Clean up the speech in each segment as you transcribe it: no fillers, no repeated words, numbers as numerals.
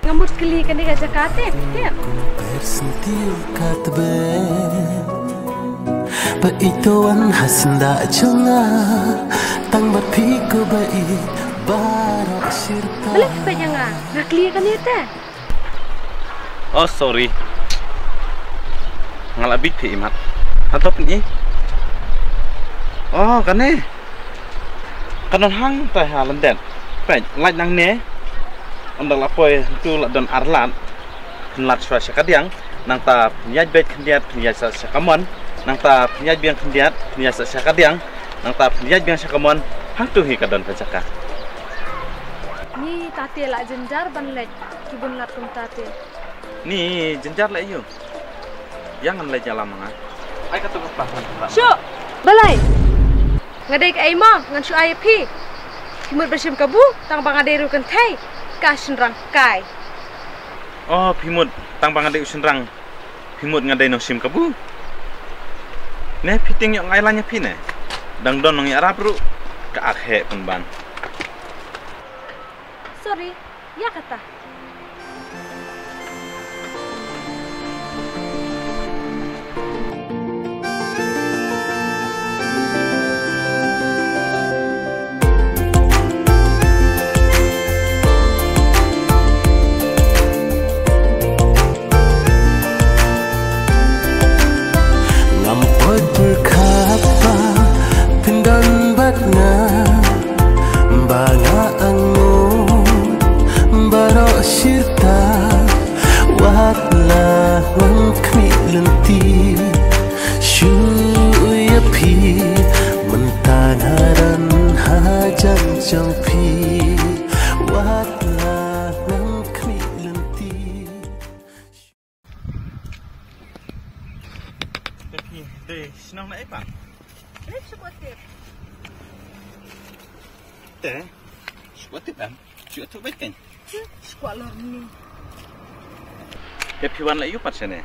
Ngambut sekali kan dia Jakarta ya. Bersentil katbe Baitoan hasnda jonga tang berpiko bai barak sirta. Boleh banyak nggak clear kan dia teh? Oh sorry. Ngalabit pi imat. Atau ni? Oh kan ni. Kanon hang teh halan den. Pai laj nang ne. Andal apoy tu ladon arlan lat swa sakadiang nang ta nyaj bet kendiat nyaj sa sakamon nang ta nyaj biang kendiat nyaj sa sakadiang nang ta nyaj biang sakamon hang tu hi kadon pacaka ni tate la jenjar ban lek kibun lat kum tate ni jenjar la yu jangan la jalan manga ai ka tu pa syo balai ngadai ka ai ma ngan syu ai pi kimut bersim kabu tang bangaderu kan thai kasin rangkai. Oh, pimut tang bangadai usenrang. Pimut ngadai no sim kabu. Ne piting yok ngailanya pine. Dang don nang arab ru ka akhe penban. Sorry, ya kata. Senang nak apa? Ini supportif. Teh, supportif kan? Supportif baik kan? Squat lor ni. Kepiwan lah you pat sana.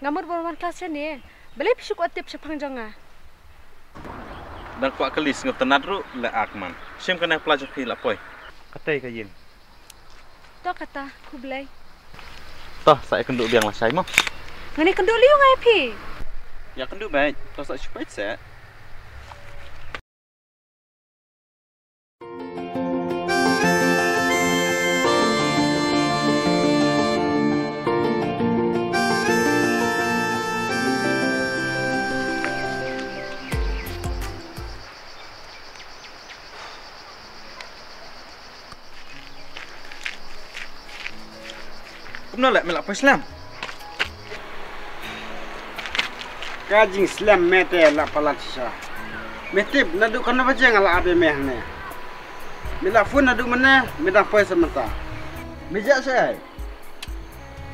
Ngamur berwan kelas ni. Beli supportif sepang jonga. Dan kuat kelis ngap tenat ru le akman. Sim kena pelajar pi lapoi. Katai kayin. Toh kata ku belai. Toh saya kenduk biang lah saya mau. Ngani kenduk liu ngai pi. Ya kenduk baik. Toh saya supaya saya. Kumna lek melak pa Islam. Kajing Islam mete la palatsa. Metib nadu kana baje ngala abe mehne. Mila fun nadu mana meda pa samata. Meja saya.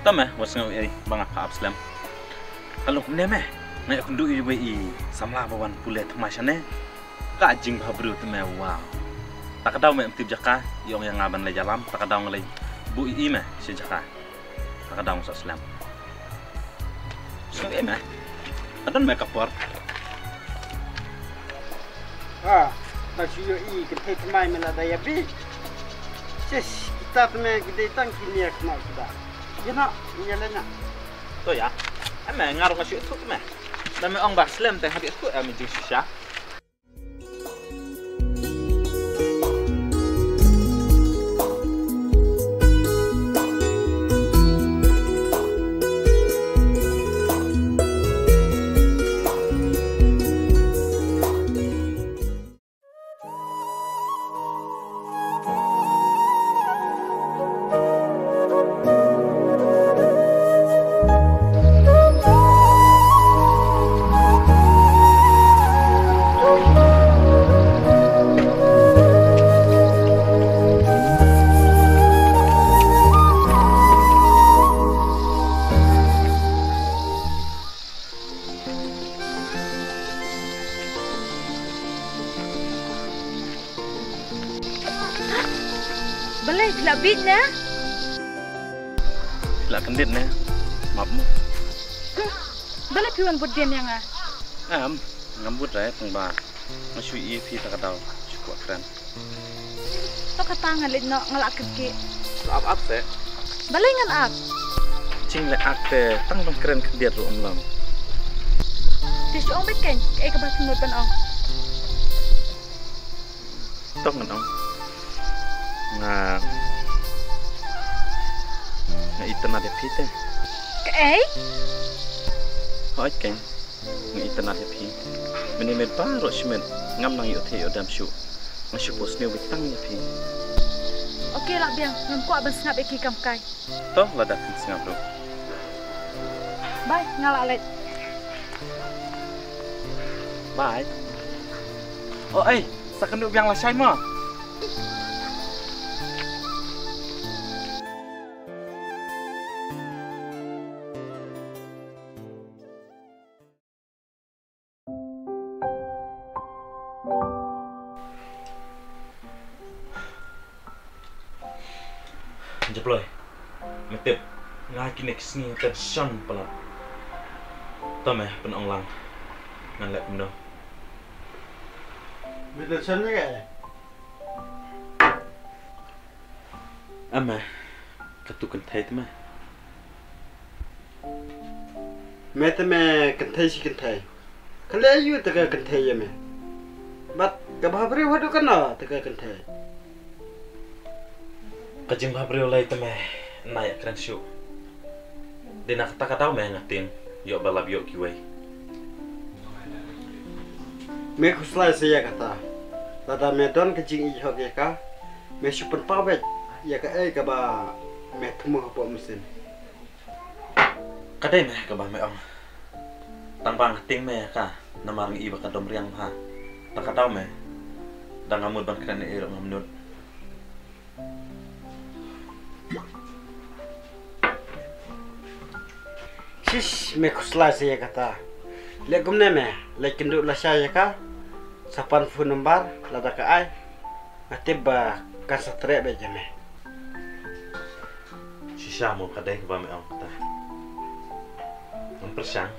Tamah wasngau ai bang apa Islam. Kalau kumne meh ngai kundu i bai samla bawan pule tmasane. Kajing babru tme wow. Tak kadau me mtib jaka yong yang ngaban le jalam tak kadau ngalai bu i meh sejaka. Kadang sa Islam. So ema. Adan make up por. Ah, tasiyo i kete mai mela daya bi. Ses kita tme gede tang kini ak mau sudah. Jena nyelena. To ya. Ama ngaru ngasih itu meh. Dan me ong bah Islam teh hadis tu ami di sisa. Balai bila bit na. Bila kendit ne. Maafmu. Balai piwan buat game yang ah. Ngambut rai pengba. Masuk EP tak tahu. Cukup keren. To kata ngalit no ngalak ke. Apa se? Balai ngan ak. Cing le akte tang dong keren kendit ru lam. Tisu ong beken, kayak kebat semut pan ong. Tok ngan ong. Nga internet ya pite. Kayak? Hoi keng. Nga internet ya pi. Meni med baru simen ngam nang yo the yo dam shu. Masuk bos new bitang ya pi. Oke lah biang, ngam ku abang sengap eki kam kai. Toh lada kan sengap ru. Bye, ngalak let. Bye. Oh sakan duk biang la sai mo. Jeploy. Metep ngaki next ni tension pala. Tome penong lang. Ngan lek benda. Bila sana ke? Ama katukan thai tma. Mete me kentai si kentai. Kalau you tega kentai ya me. Bat kababri wadu kana tega kentai. Kajing babri olay tme naik keren syu. Dinak tak tahu me ngatin. Yo balab yo kiway. Me kuslai saya kata. Tata me don kejing ihok ya ka. Me super pawet ya ka ka ba me tumu apa mesin. Kadai me ka ba me ong. Tanpa ngating me ka namar ngi iba ka dom riang ha. Tak tahu me. Dang ngamud ban keren iro ngamnut. Shish me kuslai saya kata. Legum ne me, lekinduk la saya ka. Sapan phone number lada ka ai. Atiba ka satre be jame. Shisha mo kadai ka ba me ong ta. Ang persang.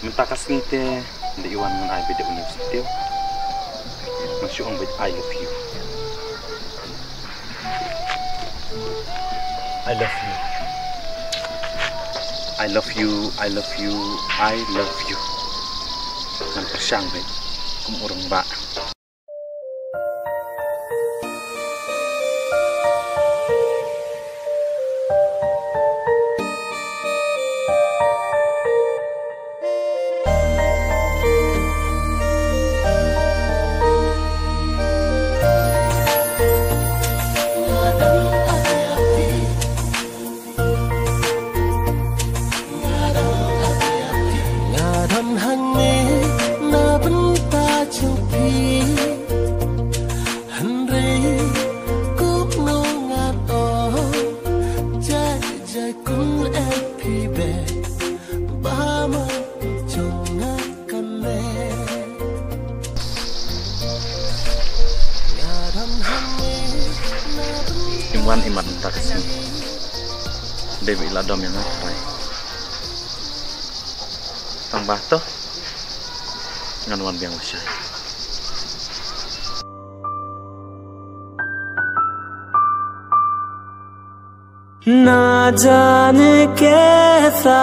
Mentakas ngite di iwan ngan ai beda university. Masuk ang bed I love you. I love you. I love you. I love you. I love you. Ngan persang bed. Kum urang ba. Imwan imat mentakas ni Dewi ladom yang ngarai. Tambah toh nganuan biang wasya. ना जाने कैसा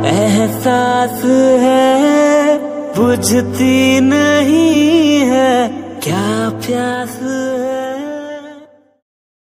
एहसास है, बुझती नहीं है क्या प्यास